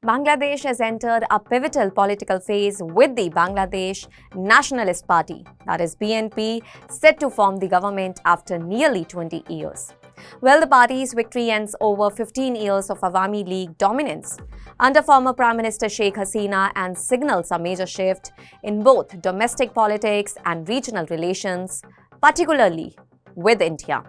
Bangladesh has entered a pivotal political phase with the Bangladesh Nationalist Party, that is BNP, set to form the government after nearly 20 years. Well, the party's victory ends over 15 years of Awami League dominance under former Prime Minister Sheikh Hasina and signals a major shift in both domestic politics and regional relations, particularly with India.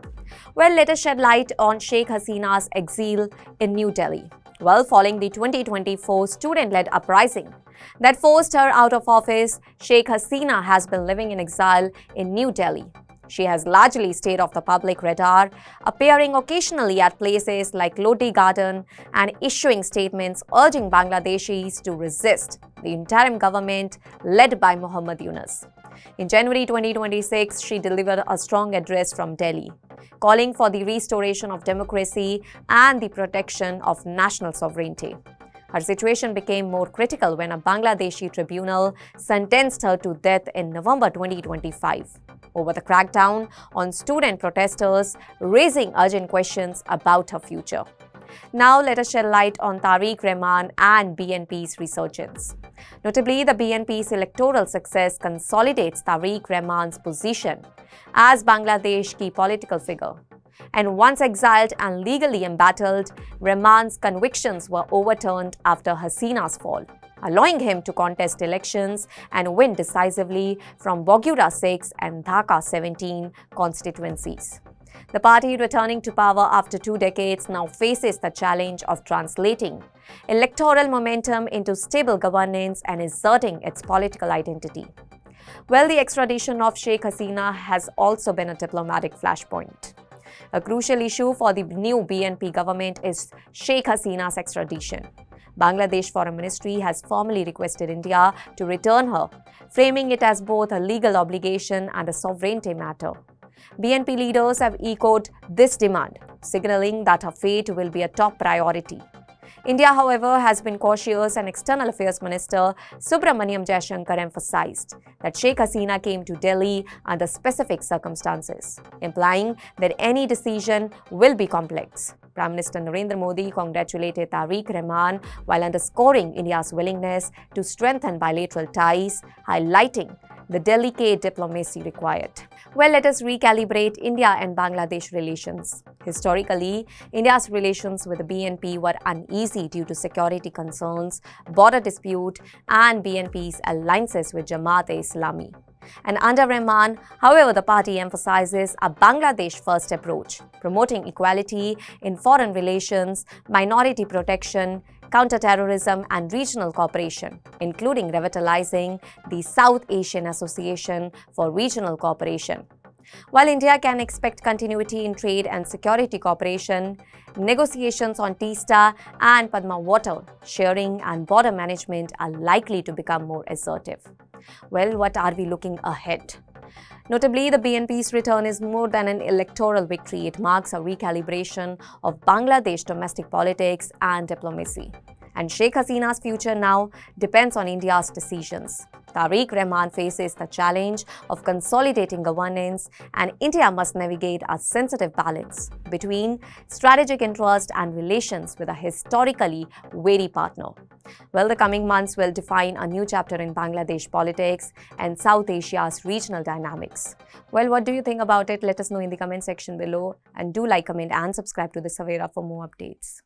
Well, let us shed light on Sheikh Hasina's exile in New Delhi. Well, following the 2024 student-led uprising that forced her out of office, Sheikh Hasina has been living in exile in New Delhi. She has largely stayed off the public radar, appearing occasionally at places like Lodi Garden and issuing statements urging Bangladeshis to resist the interim government led by Muhammad Yunus. In January 2026, she delivered a strong address from Delhi, calling for the restoration of democracy and the protection of national sovereignty. Her situation became more critical when a Bangladeshi tribunal sentenced her to death in November 2025 over the crackdown on student protesters, raising urgent questions about her future. Now let us shed light on Tariq Rehman and BNP's resurgence. Notably, the BNP's electoral success consolidates Tariq Rehman's position as Bangladesh's key political figure. And once exiled and legally embattled, Rehman's convictions were overturned after Hasina's fall, allowing him to contest elections and win decisively from Bogyura 6 and Dhaka 17 constituencies. The party, returning to power after 2 decades, now faces the challenge of translating electoral momentum into stable governance and asserting its political identity. Well, the extradition of Sheikh Hasina has also been a diplomatic flashpoint. A crucial issue for the new BNP government is Sheikh Hasina's extradition. Bangladesh Foreign Ministry has formally requested India to return her, framing it as both a legal obligation and a sovereignty matter. BNP leaders have echoed this demand, signaling that her fate will be a top priority. India, however, has been cautious, and External Affairs Minister Subramaniam Jaishankar emphasized that Sheikh Hasina came to Delhi under specific circumstances, implying that any decision will be complex. Prime Minister Narendra Modi congratulated Tariq Rehman while underscoring India's willingness to strengthen bilateral ties, highlighting the delicate diplomacy required. Well, let us recalibrate India and Bangladesh relations. Historically, India's relations with the BNP were uneasy due to security concerns, border dispute, and BNP's alliances with Jamaat-e-Islami. And under Rehman, however, the party emphasizes a Bangladesh-first approach, promoting equality in foreign relations, minority protection, counter-terrorism and regional cooperation, including revitalizing the South Asian Association for Regional Cooperation. While India can expect continuity in trade and security cooperation, negotiations on Teesta and Padma water sharing and border management are likely to become more assertive. Well, what are we looking ahead? Notably, the BNP's return is more than an electoral victory. It marks a recalibration of Bangladesh domestic politics and diplomacy. And Sheikh Hasina's future now depends on India's decisions. Tariq Rehman faces the challenge of consolidating governance, and India must navigate a sensitive balance between strategic interest and relations with a historically wary partner. Well, the coming months will define a new chapter in Bangladesh politics and South Asia's regional dynamics. Well, what do you think about it? Let us know in the comment section below, and do like, comment and subscribe to the Savera for more updates.